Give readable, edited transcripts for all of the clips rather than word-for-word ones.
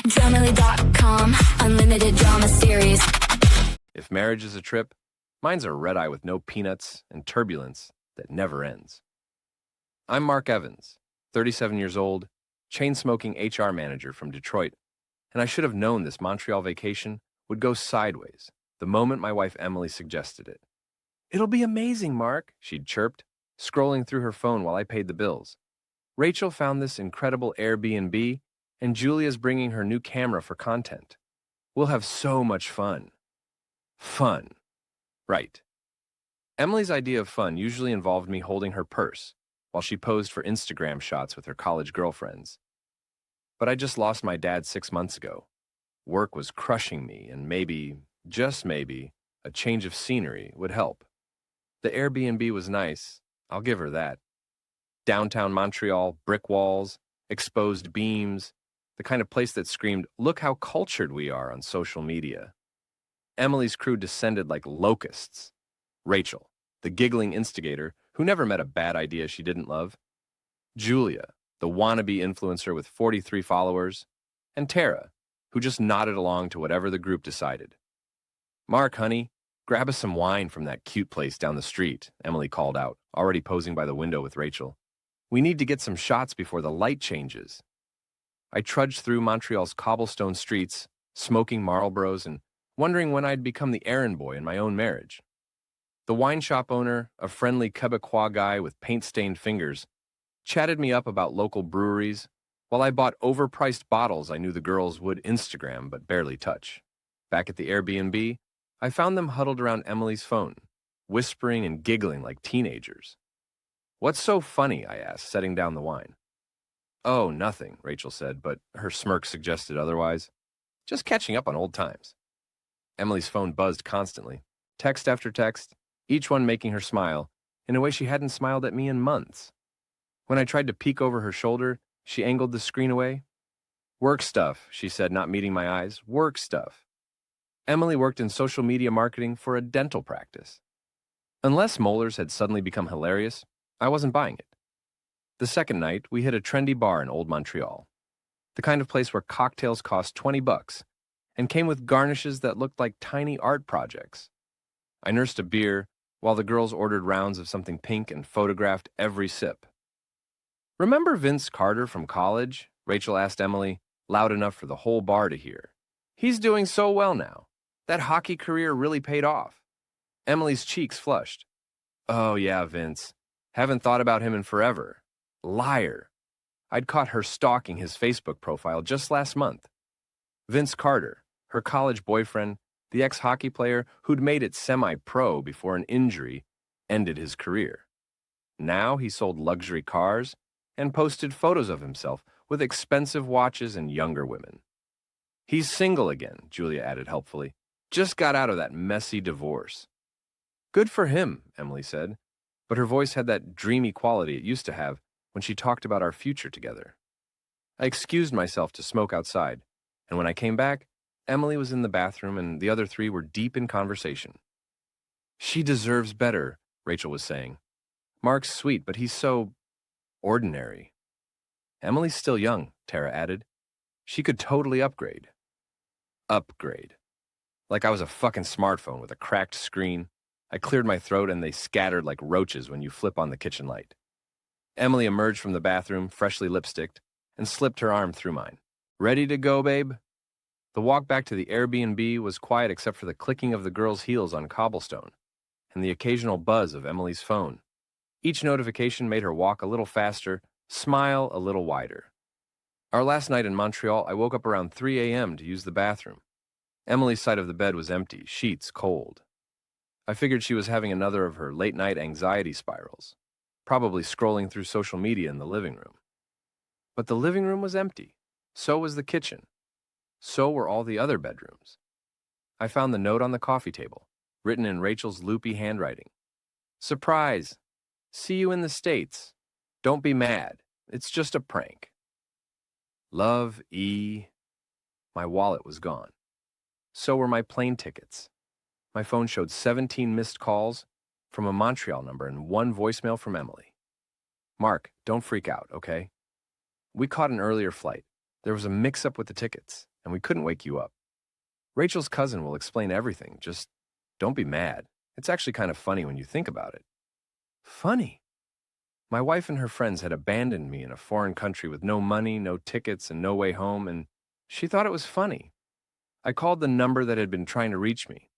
Dramily.com, unlimited drama series. If marriage is a trip, mine's a red-eye with no peanuts and turbulence that never ends. I'm Mark Evans, 37 years old, chain-smoking HR manager from Detroit, and I should have known this Montreal vacation would go sideways the moment my wife Emily suggested it. "It'll be amazing, Mark," she'd chirped, scrolling through her phone while I paid the bills. "Rachel found this incredible Airbnb, and Julia's bringing her new camera for content. We'll have so much fun." Fun. Right. Emily's idea of fun usually involved me holding her purse while she posed for Instagram shots with her college girlfriends. But I just lost my dad 6 months ago. Work was crushing me, and maybe, just maybe, a change of scenery would help. The Airbnb was nice, I'll give her that. Downtown Montreal, brick walls, exposed beams, the kind of place that screamed, "Look how cultured we are" on social media. Emily's crew descended like locusts. Rachel, the giggling instigator who never met a bad idea she didn't love. Julia, the wannabe influencer with 43 followers. And Tara, who just nodded along to whatever the group decided. "Mark, honey, grab us some wine from that cute place down the street," Emily called out, already posing by the window with Rachel. "We need to get some shots before the light changes." I trudged through Montreal's cobblestone streets, smoking Marlboros and wondering when I'd become the errand boy in my own marriage. The wine shop owner, a friendly Quebecois guy with paint-stained fingers, chatted me up about local breweries, while I bought overpriced bottles I knew the girls would Instagram but barely touch. Back at the Airbnb, I found them huddled around Emily's phone, whispering and giggling like teenagers. "What's so funny?" I asked, setting down the wine. "Oh, nothing," Rachel said, but her smirk suggested otherwise. "Just catching up on old times." Emily's phone buzzed constantly, text after text, each one making her smile in a way she hadn't smiled at me in months. When I tried to peek over her shoulder, she angled the screen away. "Work stuff," she said, not meeting my eyes. "Work stuff." Emily worked in social media marketing for a dental practice. Unless molars had suddenly become hilarious, I wasn't buying it. The second night, we hit a trendy bar in Old Montreal, the kind of place where cocktails cost $20 and came with garnishes that looked like tiny art projects. I nursed a beer while the girls ordered rounds of something pink and photographed every sip. "Remember Vince Carter from college?" Rachel asked Emily, loud enough for the whole bar to hear. "He's doing so well now. That hockey career really paid off." Emily's cheeks flushed. "Oh yeah, Vince. Haven't thought about him in forever. Liar." I'd caught her stalking his Facebook profile just last month. Vince Carter, her college boyfriend, the ex-hockey player who'd made it semi-pro before an injury ended his career. Now he sold luxury cars and posted photos of himself with expensive watches and younger women. "He's single again," Julia added helpfully. "Just got out of that messy divorce." "Good for him," Emily said, but her voice had that dreamy quality it used to have when she talked about our future together. I excused myself to smoke outside, and when I came back, Emily was in the bathroom and the other three were deep in conversation. "She deserves better," Rachel was saying. "Mark's sweet, but he's so ordinary." "Emily's still young," Tara added. "She could totally upgrade." Upgrade. Like I was a fucking smartphone with a cracked screen. I cleared my throat and they scattered like roaches when you flip on the kitchen light. Emily emerged from the bathroom, freshly lipsticked, and slipped her arm through mine. "Ready to go, babe?" The walk back to the Airbnb was quiet except for the clicking of the girls' heels on cobblestone and the occasional buzz of Emily's phone. Each notification made her walk a little faster, smile a little wider. Our last night in Montreal, I woke up around 3 a.m. to use the bathroom. Emily's side of the bed was empty, sheets cold. I figured she was having another of her late-night anxiety spirals, probably scrolling through social media in the living room. But the living room was empty. So was the kitchen. So were all the other bedrooms. I found the note on the coffee table, written in Rachel's loopy handwriting. "Surprise! See you in the States. Don't be mad. It's just a prank. Love, E." My wallet was gone. So were my plane tickets. My phone showed 17 missed calls from a Montreal number and one voicemail from Emily. "Mark, don't freak out, okay? We caught an earlier flight. There was a mix-up with the tickets. and we couldn't wake you up. Rachel's cousin will explain everything. Just don't be mad. It's actually kind of funny when you think about it. Funny? My wife and her friends had abandoned me in a foreign country with no money, no tickets, and no way home, and she thought it was funny. I called the number that had been trying to reach me.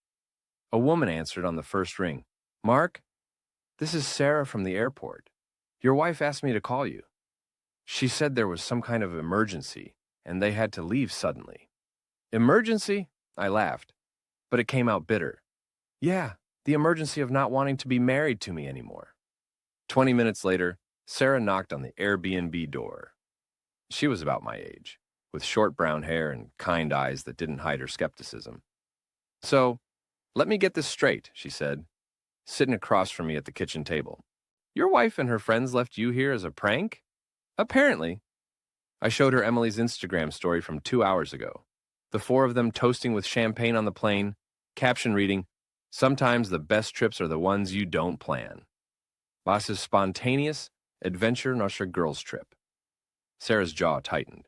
A woman answered on the first ring. Mark, this is Sarah from the airport. Your wife asked me to call you. She said there was some kind of emergency, and they had to leave suddenly. Emergency? I laughed, but it came out bitter. Yeah, the emergency of not wanting to be married to me anymore. 20 minutes later, Sarah knocked on the Airbnb door. She was about my age, with short brown hair and kind eyes that didn't hide her skepticism. So, let me get this straight, she said, sitting across from me at the kitchen table. Your wife and her friends left you here as a prank? Apparently. I showed her Emily's Instagram story from 2 hours ago. The four of them toasting with champagne on the plane, caption reading, sometimes the best trips are the ones you don't plan. Was is spontaneous, adventure nasher girls trip. Sarah's jaw tightened.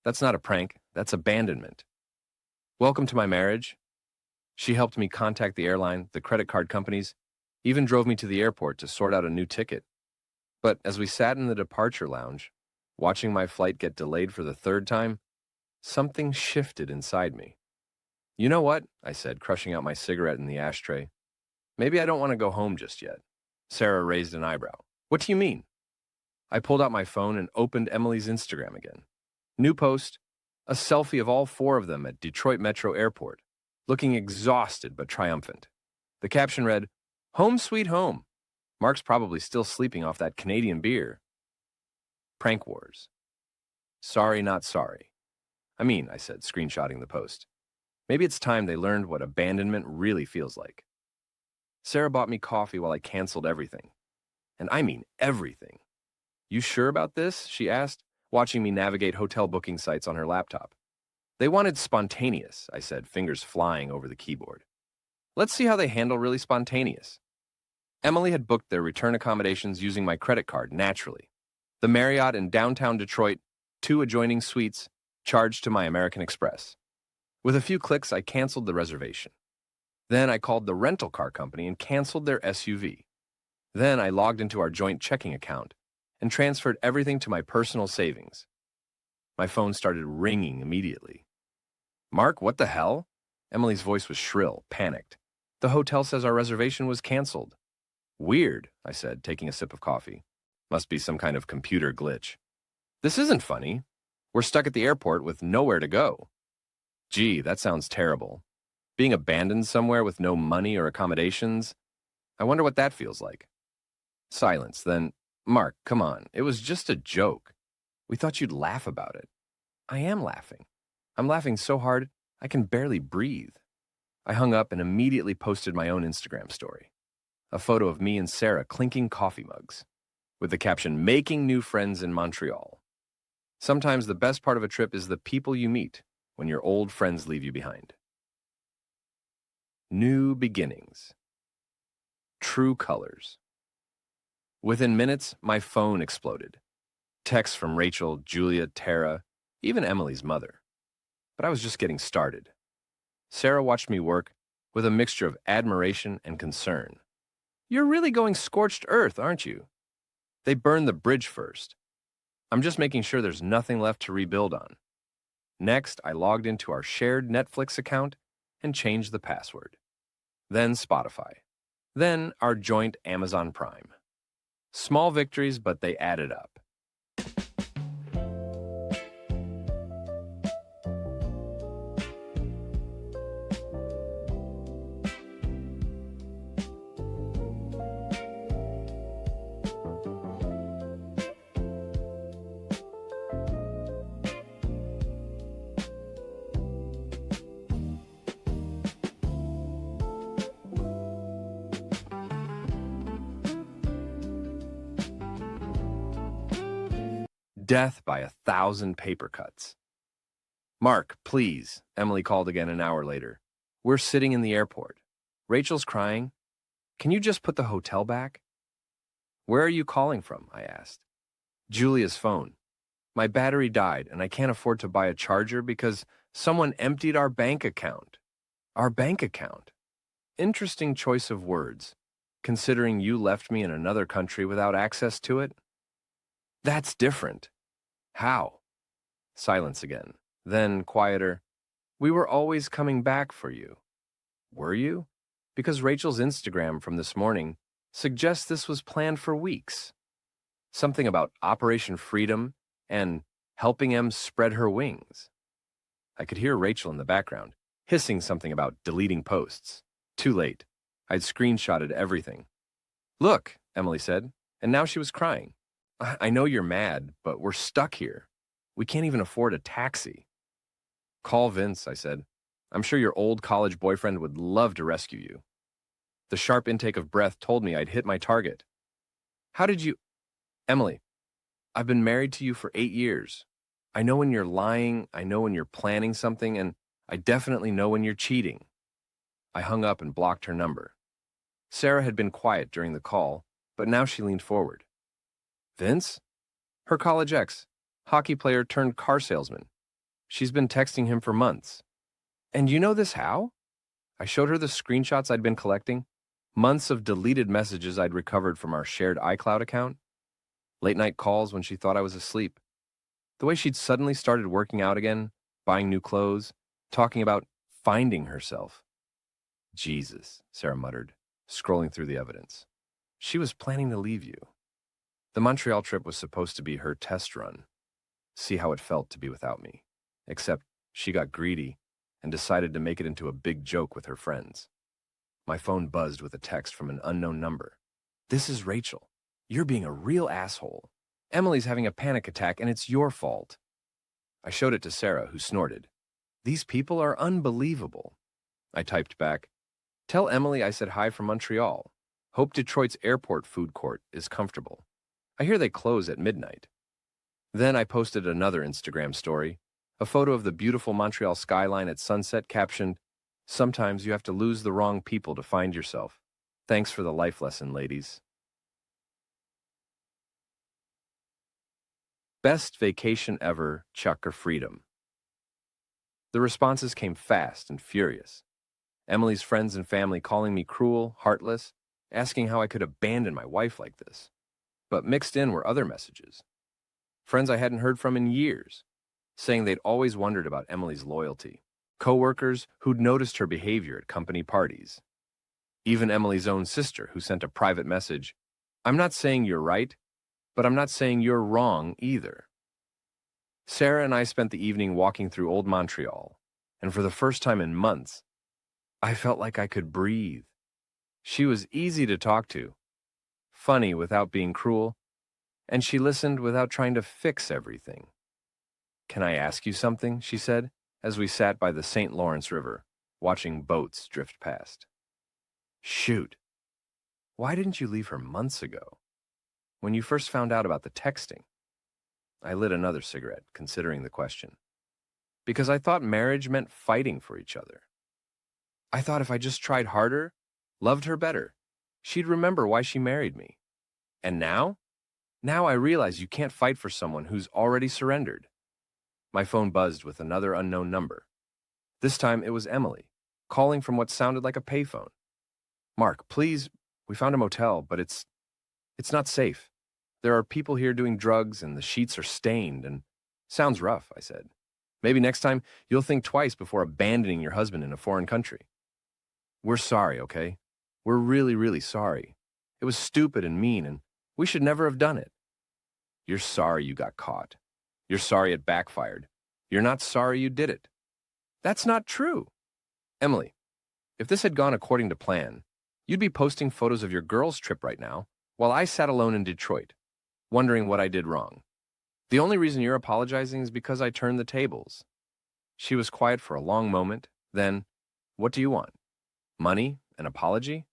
That's not a prank, that's abandonment. Welcome to my marriage. She helped me contact the airline, the credit card companies, even drove me to the airport to sort out a new ticket. But as we sat in the departure lounge, watching my flight get delayed for the third time, something shifted inside me. You know what? I said, crushing out my cigarette in the ashtray. Maybe I don't want to go home just yet. Sarah raised an eyebrow. What do you mean? I pulled out my phone and opened Emily's Instagram again. New post, a selfie of all four of them at Detroit Metro Airport, looking exhausted but triumphant. The caption read, Home sweet home. Mark's probably still sleeping off that Canadian beer. Prank wars. Sorry, not sorry. I said, screenshotting the post. Maybe it's time they learned what abandonment really feels like. Sarah bought me coffee while I canceled everything. And I mean everything. You sure about this? She asked, watching me navigate hotel booking sites on her laptop. They wanted spontaneous, I said, fingers flying over the keyboard. Let's see how they handle really spontaneous. Emily had booked their return accommodations using my credit card naturally. The Marriott in downtown Detroit, 2 adjoining suites, charged to my American Express. With a few clicks, I canceled the reservation. Then I called the rental car company and canceled their SUV. Then I logged into our joint checking account and transferred everything to my personal savings. My phone started ringing immediately. Mark, what the hell? Emily's voice was shrill, panicked. The hotel says our reservation was canceled. Weird, I said, taking a sip of coffee. Must be some kind of computer glitch. This isn't funny. We're stuck at the airport with nowhere to go. Gee, that sounds terrible. Being abandoned somewhere with no money or accommodations. I wonder what that feels like. Silence, then, Mark, come on. It was just a joke. We thought you'd laugh about it. I am laughing. I'm laughing so hard, I can barely breathe. I hung up and immediately posted my own Instagram story. A photo of me and Sarah clinking coffee mugs, with the caption, Making New Friends in Montreal. Sometimes the best part of a trip is the people you meet when your old friends leave you behind. New beginnings. True colors. Within minutes, my phone exploded. Texts from Rachel, Julia, Tara, even Emily's mother. But I was just getting started. Sarah watched me work with a mixture of admiration and concern. You're really going scorched earth, aren't you? They burned the bridge first. I'm just making sure there's nothing left to rebuild on. Next, I logged into our shared Netflix account and changed the password. Then Spotify. Then our joint Amazon Prime. Small victories, but they added up. Death by 1,000 paper cuts. Mark, please, Emily called again an hour later. We're sitting in the airport. Rachel's crying. Can you just put the hotel back? Where are you calling from? I asked. Julia's phone. My battery died and I can't afford to buy a charger because Someone emptied our bank account. Our bank account. Interesting choice of words, considering you left me in another country without access to it. That's different. How? Silence again. Then, quieter. We were always coming back for you. Were you? Because Rachel's Instagram from this morning suggests this was planned for weeks. Something about Operation Freedom and helping Em spread her wings. I could hear Rachel in the background, hissing something about deleting posts. Too late. I'd screenshotted everything. Look, Emily said, and now she was crying. I know you're mad, but we're stuck here. We can't even afford a taxi. Call Vince, I said. I'm sure your old college boyfriend would love to rescue you. The sharp intake of breath told me I'd hit my target. How did you... Emily, I've been married to you for 8 years. I know when you're lying, I know when you're planning something, and I definitely know when you're cheating. I hung up and blocked her number. Sarah had been quiet during the call, but now she leaned forward. Vince? Her college ex, hockey player turned car salesman. She's been texting him for months. And you know this how? I showed her the screenshots I'd been collecting, months of deleted messages I'd recovered from our shared iCloud account, late night calls when she thought I was asleep, the way she'd suddenly started working out again, buying new clothes, talking about finding herself. Jesus, Sarah muttered, scrolling through the evidence. She was planning to leave you. The Montreal trip was supposed to be her test run, see how it felt to be without me, except she got greedy and decided to make it into a big joke with her friends. My phone buzzed with a text from an unknown number. This is Rachel. You're being a real asshole. Emily's having a panic attack and it's your fault. I showed it to Sarah, who snorted. These people are unbelievable. I typed back, tell Emily I said hi from Montreal. Hope Detroit's airport food court is comfortable. I hear they close at midnight. Then I posted another Instagram story, a photo of the beautiful Montreal skyline at sunset captioned, sometimes you have to lose the wrong people to find yourself. Thanks for the life lesson, ladies. Best vacation ever, Chuck or Freedom? The responses came fast and furious. Emily's friends and family calling me cruel, heartless, asking how I could abandon my wife like this. But mixed in were other messages. Friends I hadn't heard from in years, saying they'd always wondered about Emily's loyalty. Coworkers who'd noticed her behavior at company parties. Even Emily's own sister, who sent a private message, I'm not saying you're right, but I'm not saying you're wrong either. Sarah and I spent the evening walking through old Montreal, and for the first time in months, I felt like I could breathe. She was easy to talk to, funny without being cruel, and she listened without trying to fix everything. Can I ask you something? She said, as we sat by the St. Lawrence River, watching boats drift past. Shoot. Why didn't you leave her months ago? When you first found out about the texting? I lit another cigarette, considering the question. Because I thought marriage meant fighting for each other. I thought if I just tried harder, loved her better, she'd remember why she married me. And now? Now I realize you can't fight for someone who's already surrendered. My phone buzzed with another unknown number. This time it was Emily, calling from what sounded like a payphone. Mark, please, we found a motel, but it's not safe. There are people here doing drugs and the sheets are stained and... Sounds rough, I said. Maybe next time you'll think twice before abandoning your husband in a foreign country. We're sorry, okay? We're really, really sorry. It was stupid and mean, and we should never have done it. You're sorry you got caught. You're sorry it backfired. You're not sorry you did it. That's not true. Emily, if this had gone according to plan, you'd be posting photos of your girls' trip right now, while I sat alone in Detroit, wondering what I did wrong. The only reason you're apologizing is because I turned the tables. She was quiet for a long moment, then, what do you want? Money? An apology?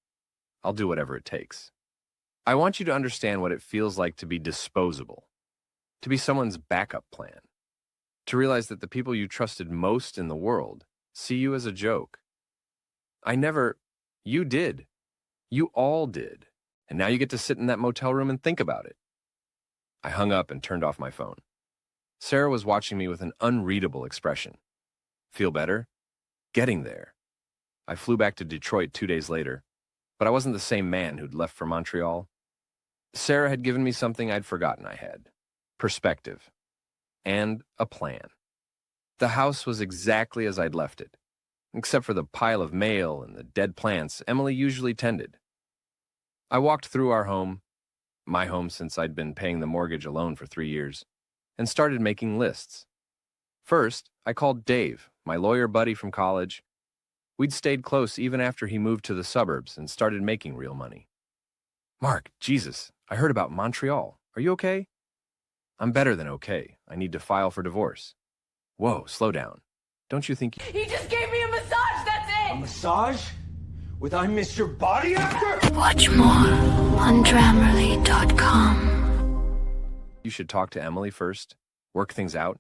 I'll do whatever it takes. I want you to understand what it feels like to be disposable, to be someone's backup plan, to realize that the people you trusted most in the world see you as a joke. You did. You all did. And now you get to sit in that motel room and think about it. I hung up and turned off my phone. Sarah was watching me with an unreadable expression. Feel better? Getting there. I flew back to Detroit 2 days later, but I wasn't the same man who'd left for Montreal. Sarah had given me something I'd forgotten I had: perspective and a plan. The house was exactly as I'd left it, except for the pile of mail and the dead plants Emily usually tended. I walked through our home, my home since I'd been paying the mortgage alone for 3 years, and started making lists. First, I called Dave, my lawyer buddy from college. We'd stayed close even after he moved to the suburbs and started making real money. Mark, Jesus, I heard about Montreal. Are you okay? I'm better than okay. I need to file for divorce. Whoa, slow down. Don't you think... He just gave me a massage, that's it! A massage? With I miss your body after? Watch more on Grammarly.com. You should talk to Emily first, work things out.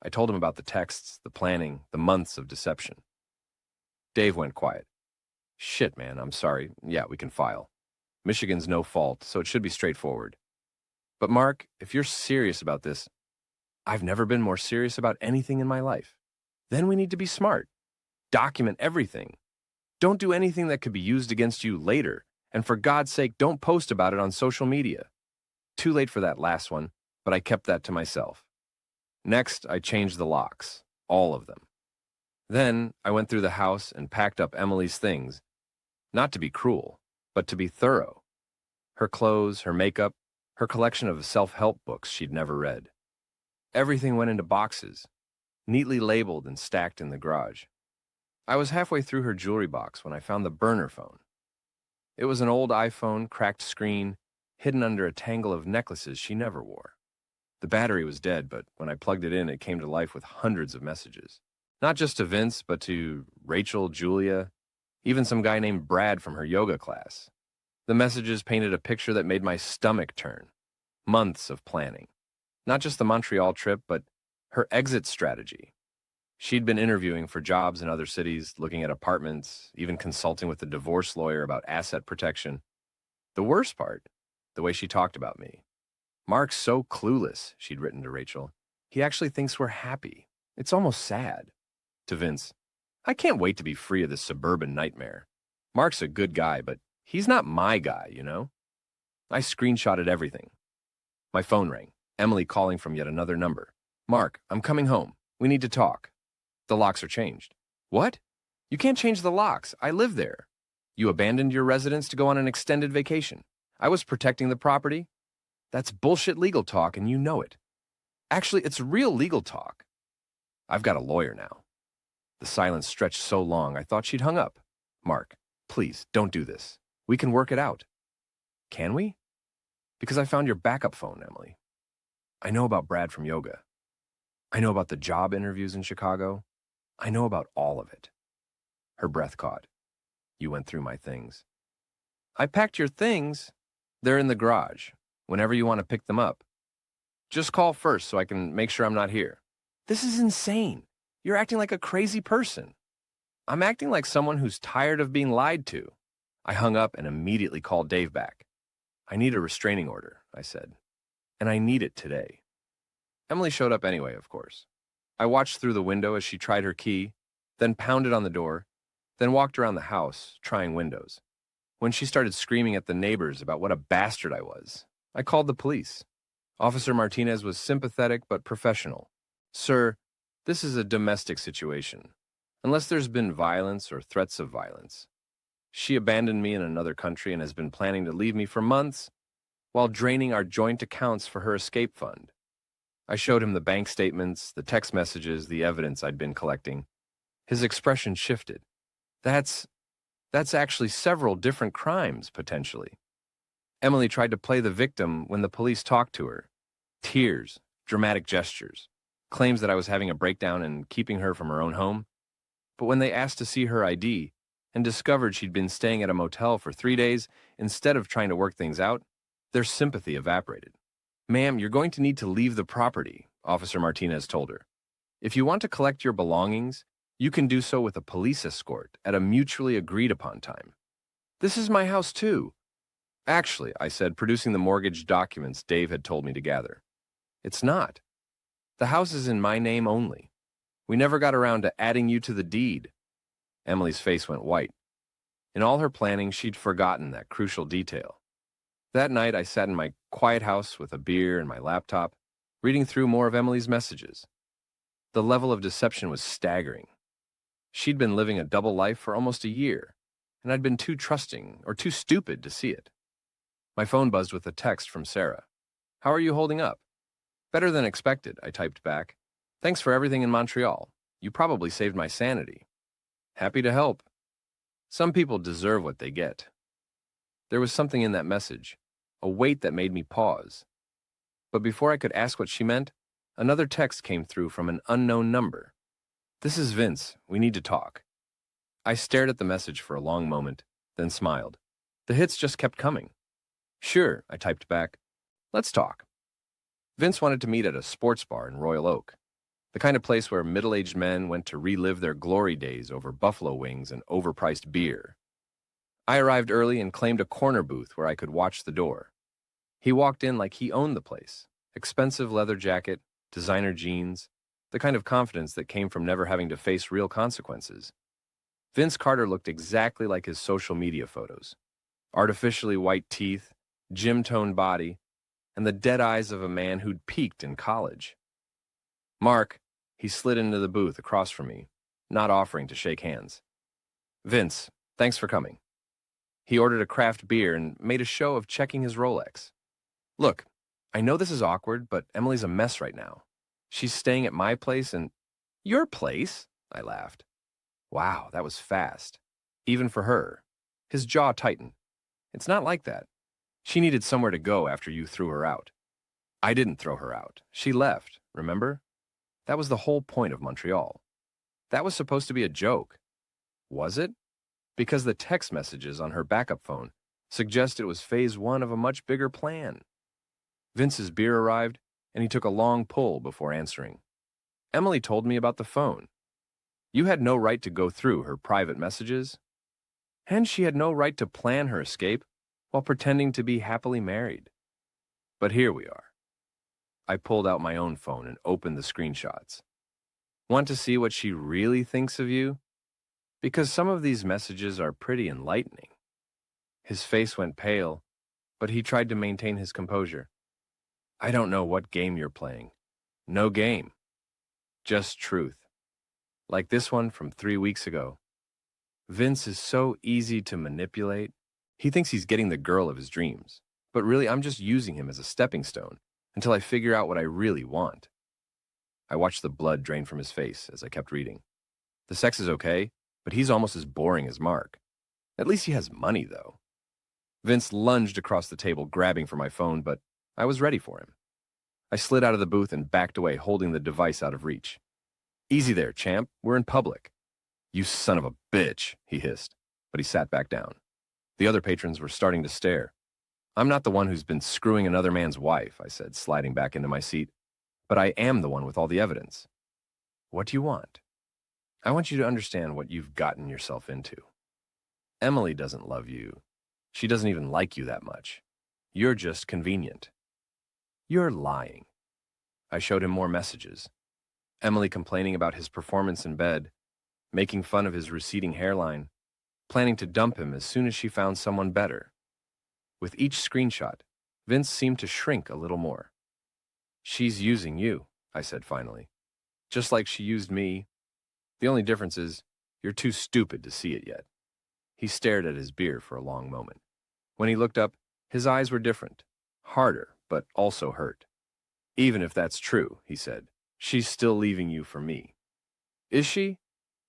I told him about the texts, the planning, the months of deception. Dave went quiet. Shit, man, I'm sorry. Yeah, we can file. Michigan's no fault, so it should be straightforward. But Mark, if you're serious about this, I've never been more serious about anything in my life. Then we need to be smart. Document everything. Don't do anything that could be used against you later. And for God's sake, don't post about it on social media. Too late for that last one, but I kept that to myself. Next, I changed the locks, all of them. Then I went through the house and packed up Emily's things, not to be cruel, but to be thorough. Her clothes, her makeup, her collection of self-help books she'd never read. Everything went into boxes, neatly labeled and stacked in the garage. I was halfway through her jewelry box when I found the burner phone. It was an old iPhone, cracked screen, hidden under a tangle of necklaces she never wore. The battery was dead, but when I plugged it in, it came to life with hundreds of messages. Not just to Vince, but to Rachel, Julia, even some guy named Brad from her yoga class. The messages painted a picture that made my stomach turn. Months of planning. Not just the Montreal trip, but her exit strategy. She'd been interviewing for jobs in other cities, looking at apartments, even consulting with a divorce lawyer about asset protection. The worst part, the way she talked about me. Mark's so clueless, she'd written to Rachel. He actually thinks we're happy. It's almost sad. To Vince, I can't wait to be free of this suburban nightmare. Mark's a good guy, but he's not my guy, you know? I screenshotted everything. My phone rang. Emily calling from yet another number. Mark, I'm coming home. We need to talk. The locks are changed. What? You can't change the locks. I live there. You abandoned your residence to go on an extended vacation. I was protecting the property. That's bullshit legal talk, and you know it. Actually, it's real legal talk. I've got a lawyer now. The silence stretched so long, I thought she'd hung up. Mark, please, don't do this. We can work it out. Can we? Because I found your backup phone, Emily. I know about Brad from yoga. I know about the job interviews in Chicago. I know about all of it. Her breath caught. You went through my things. I packed your things. They're in the garage, whenever you want to pick them up. Just call first so I can make sure I'm not here. This is insane. You're acting like a crazy person. I'm acting like someone who's tired of being lied to. I hung up and immediately called Dave back. I need a restraining order, I said. And I need it today. Emily showed up anyway, of course. I watched through the window as she tried her key, then pounded on the door, then walked around the house, trying windows. When she started screaming at the neighbors about what a bastard I was, I called the police. Officer Martinez was sympathetic but professional. Sir, this is a domestic situation, unless there's been violence or threats of violence. She abandoned me in another country and has been planning to leave me for months while draining our joint accounts for her escape fund. I showed him the bank statements, the text messages, the evidence I'd been collecting. His expression shifted. That's actually several different crimes, potentially. Emily tried to play the victim when the police talked to her. Tears, dramatic gestures, claims that I was having a breakdown and keeping her from her own home. But when they asked to see her ID and discovered she'd been staying at a motel for 3 days instead of trying to work things out, their sympathy evaporated. Ma'am, you're going to need to leave the property, Officer Martinez told her. If you want to collect your belongings, you can do so with a police escort at a mutually agreed upon time. This is my house too. Actually, I said, producing the mortgage documents Dave had told me to gather. It's not. The house is in my name only. We never got around to adding you to the deed. Emily's face went white. In all her planning, she'd forgotten that crucial detail. That night, I sat in my quiet house with a beer and my laptop, reading through more of Emily's messages. The level of deception was staggering. She'd been living a double life for almost a year, and I'd been too trusting or too stupid to see it. My phone buzzed with a text from Sarah. "How are you holding up?" "Better than expected," I typed back. "Thanks for everything in Montreal. You probably saved my sanity." "Happy to help." Some people deserve what they get. There was something in that message, a weight that made me pause. But before I could ask what she meant, another text came through from an unknown number. "This is Vince. We need to talk." I stared at the message for a long moment, then smiled. The hits just kept coming. "Sure," I typed back. "Let's talk." Vince wanted to meet at a sports bar in Royal Oak, the kind of place where middle-aged men went to relive their glory days over buffalo wings and overpriced beer. I arrived early and claimed a corner booth where I could watch the door. He walked in like he owned the place. Expensive leather jacket, designer jeans, the kind of confidence that came from never having to face real consequences. Vince Carter looked exactly like his social media photos. Artificially white teeth, gym-toned body, and the dead eyes of a man who'd peaked in college. "Mark," he slid into the booth across from me, not offering to shake hands. "Vince, thanks for coming." He ordered a craft beer and made a show of checking his Rolex. "Look, I know this is awkward, but Emily's a mess right now. She's staying at my place and—" "Your place?" I laughed. Wow, that was fast. Even for her. His jaw tightened. "It's not like that. She needed somewhere to go after you threw her out." "I didn't throw her out. She left, remember? That was the whole point of Montreal. That was supposed to be a joke." "Was it?" "Because the text messages on her backup phone suggest it was phase one of a much bigger plan." Vince's beer arrived, and he took a long pull before answering. "Emily told me about the phone. You had no right to go through her private messages, and she had no right to plan her escape while pretending to be happily married. But here we are." I pulled out my own phone and opened the screenshots. "Want to see what she really thinks of you? Because some of these messages are pretty enlightening." His face went pale, but he tried to maintain his composure. "I don't know what game you're playing. No game. Just truth. Like this one from 3 weeks ago. Vince is so easy to manipulate. He thinks he's getting the girl of his dreams. But really, I'm just using him as a stepping stone until I figure out what I really want." I watched the blood drain from his face as I kept reading. The sex is okay, but he's almost as boring as Mark. At least he has money, though. Vince lunged across the table, grabbing for my phone, but I was ready for him. I slid out of the booth and backed away, holding the device out of reach. "Easy there, champ. We're in public." "You son of a bitch," he hissed, but he sat back down. The other patrons were starting to stare. "I'm not the one who's been screwing another man's wife," I said, sliding back into my seat. "But I am the one with all the evidence." "What do you want?" "I want you to understand what you've gotten yourself into. Emily doesn't love you. She doesn't even like you that much. You're just convenient." "You're lying." I showed him more messages. Emily complaining about his performance in bed, making fun of his receding hairline, planning to dump him as soon as she found someone better. With each screenshot, Vince seemed to shrink a little more. "She's using you," I said finally. "Just like she used me. The only difference is you're too stupid to see it yet." He stared at his beer for a long moment. When he looked up, his eyes were different, harder, but also hurt. "Even if that's true," he said, "she's still leaving you for me." "Is she?"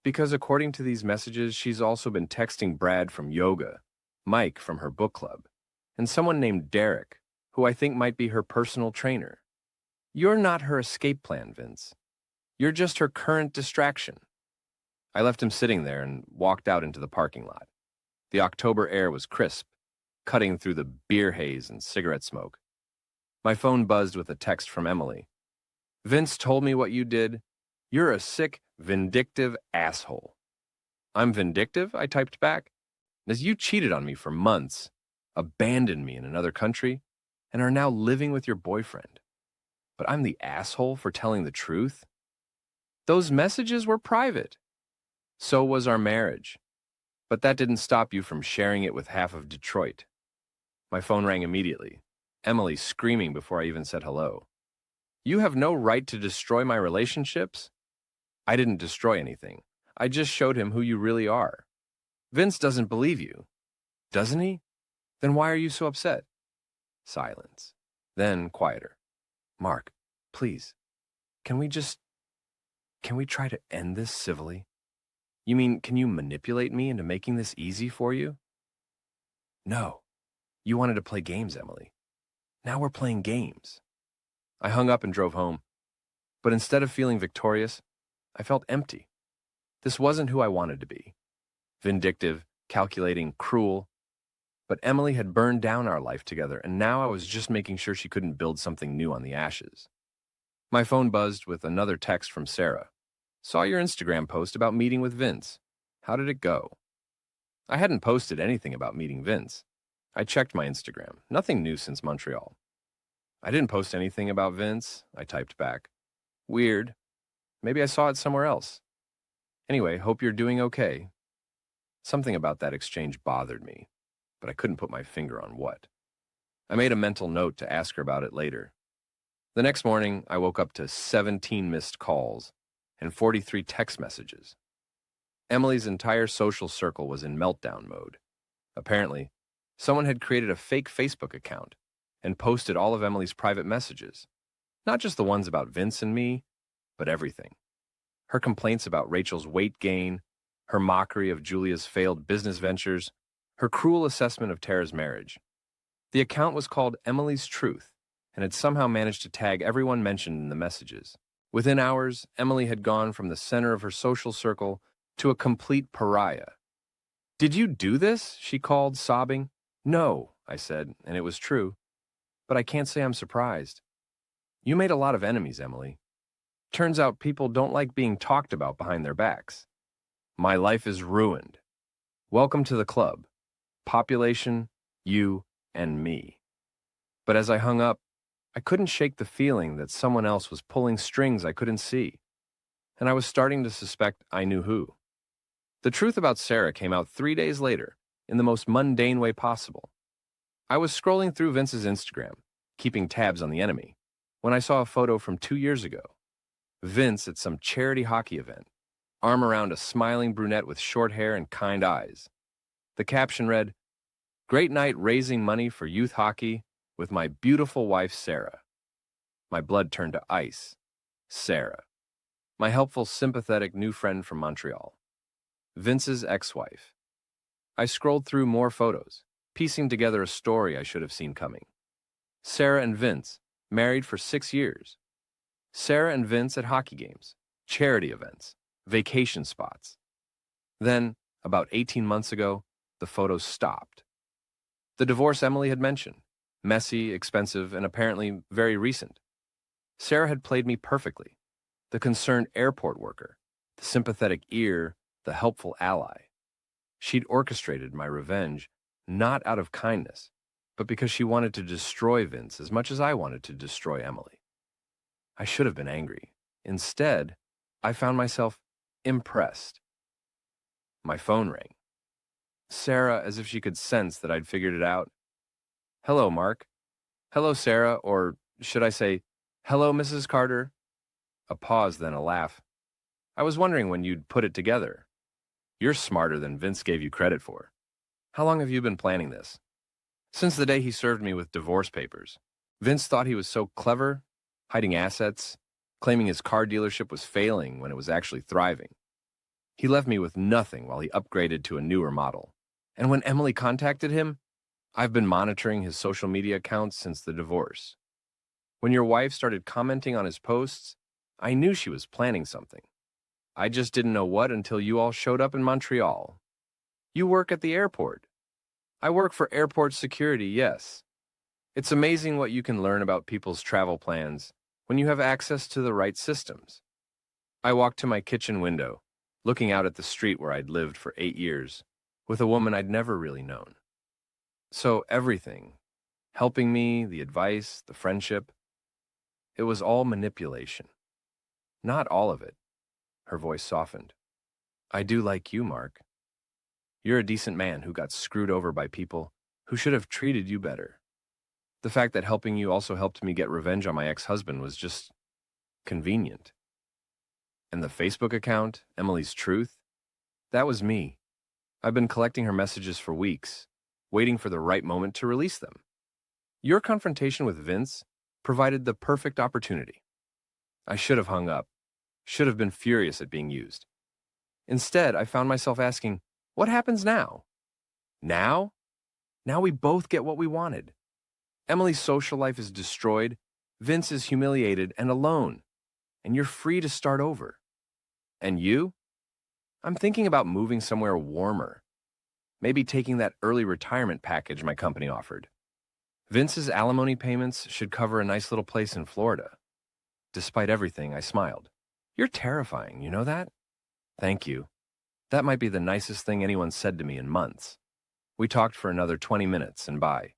"Because according to these messages, she's also been texting Brad from yoga, Mike from her book club, and someone named Derek, who I think might be her personal trainer. You're not her escape plan, Vince. You're just her current distraction." I left him sitting there and walked out into the parking lot. The October air was crisp, cutting through the beer haze and cigarette smoke. My phone buzzed with a text from Emily. "Vince told me what you did. You're a sick, vindictive asshole." "I'm vindictive?" I typed back. "As you cheated on me for months, abandoned me in another country, and are now living with your boyfriend. But I'm the asshole for telling the truth?" Those messages were private. So was our marriage. But that didn't stop you from sharing it with half of Detroit. My phone rang immediately, Emily screaming before I even said hello. You have no right to destroy my relationships? I didn't destroy anything. I just showed him who you really are. Vince doesn't believe you, doesn't he? Then why are you so upset? Silence. Then quieter. Mark, please, can we try to end this civilly? You mean, can you manipulate me into making this easy for you? No. You wanted to play games, Emily. Now we're playing games. I hung up and drove home. But instead of feeling victorious, I felt empty. This wasn't who I wanted to be. Vindictive, calculating, cruel. But Emily had burned down our life together, and now I was just making sure she couldn't build something new on the ashes. My phone buzzed with another text from Sarah. Saw your Instagram post about meeting with Vince. How did it go? I hadn't posted anything about meeting Vince. I checked my Instagram. Nothing new since Montreal. I didn't post anything about Vince, I typed back. Weird. Maybe I saw it somewhere else. Anyway, hope you're doing okay. Something about that exchange bothered me, but I couldn't put my finger on what. I made a mental note to ask her about it later. The next morning, I woke up to 17 missed calls and 43 text messages. Emily's entire social circle was in meltdown mode. Apparently, someone had created a fake Facebook account and posted all of Emily's private messages, not just the ones about Vince and me, but everything. Her complaints about Rachel's weight gain, her mockery of Julia's failed business ventures, her cruel assessment of Tara's marriage. The account was called Emily's Truth and had somehow managed to tag everyone mentioned in the messages. Within hours, Emily had gone from the center of her social circle to a complete pariah. Did you do this? She called, sobbing. No, I said, and it was true. But I can't say I'm surprised. You made a lot of enemies, Emily. Turns out people don't like being talked about behind their backs. My life is ruined. Welcome to the club. Population, you, and me. But as I hung up, I couldn't shake the feeling that someone else was pulling strings I couldn't see, and I was starting to suspect I knew who. The truth about Sarah came out 3 days later, in the most mundane way possible. I was scrolling through Vince's Instagram, keeping tabs on the enemy, when I saw a photo from 2 years ago. Vince at some charity hockey event, arm around a smiling brunette with short hair and kind eyes. The caption read, "Great night raising money for youth hockey with my beautiful wife, Sarah." My blood turned to ice. Sarah. My helpful, sympathetic new friend from Montreal. Vince's ex-wife. I scrolled through more photos, piecing together a story I should have seen coming. Sarah and Vince, married for 6 years. Sarah and Vince at hockey games, charity events, vacation spots. Then, about 18 months ago, the photos stopped. The divorce Emily had mentioned, messy, expensive, and apparently very recent. Sarah had played me perfectly, the concerned airport worker, the sympathetic ear, the helpful ally. She'd orchestrated my revenge, not out of kindness, but because she wanted to destroy Vince as much as I wanted to destroy Emily. I should have been angry. Instead, I found myself impressed. My phone rang. Sarah, as if she could sense that I'd figured it out. Hello, Mark. Hello, Sarah, or should I say, hello, Mrs. Carter? A pause, then a laugh. I was wondering when you'd put it together. You're smarter than Vince gave you credit for. How long have you been planning this? Since the day he served me with divorce papers. Vince thought he was so clever, hiding assets, claiming his car dealership was failing when it was actually thriving. He left me with nothing while he upgraded to a newer model. And when Emily contacted him, I've been monitoring his social media accounts since the divorce. When your wife started commenting on his posts, I knew she was planning something. I just didn't know what until you all showed up in Montreal. You work at the airport. I work for airport security, yes. It's amazing what you can learn about people's travel plans when you have access to the right systems. I walked to my kitchen window, looking out at the street where I'd lived for 8 years, with a woman I'd never really known. So everything, helping me, the advice, the friendship, it was all manipulation. Not all of it, Her voice softened. I do like you, Mark. You're a decent man who got screwed over by people who should have treated you better. The fact that helping you also helped me get revenge on my ex-husband was just convenient. And the Facebook account, Emily's Truth, that was me. I've been collecting her messages for weeks, waiting for the right moment to release them. Your confrontation with Vince provided the perfect opportunity. I should have hung up, should have been furious at being used. Instead, I found myself asking, what happens now? Now? Now we both get what we wanted. Emily's social life is destroyed, Vince is humiliated and alone, and you're free to start over. And you? I'm thinking about moving somewhere warmer, maybe taking that early retirement package my company offered. Vince's alimony payments should cover a nice little place in Florida. Despite everything, I smiled. You're terrifying, you know that? Thank you. That might be the nicest thing anyone said to me in months. We talked for another 20 minutes and bye.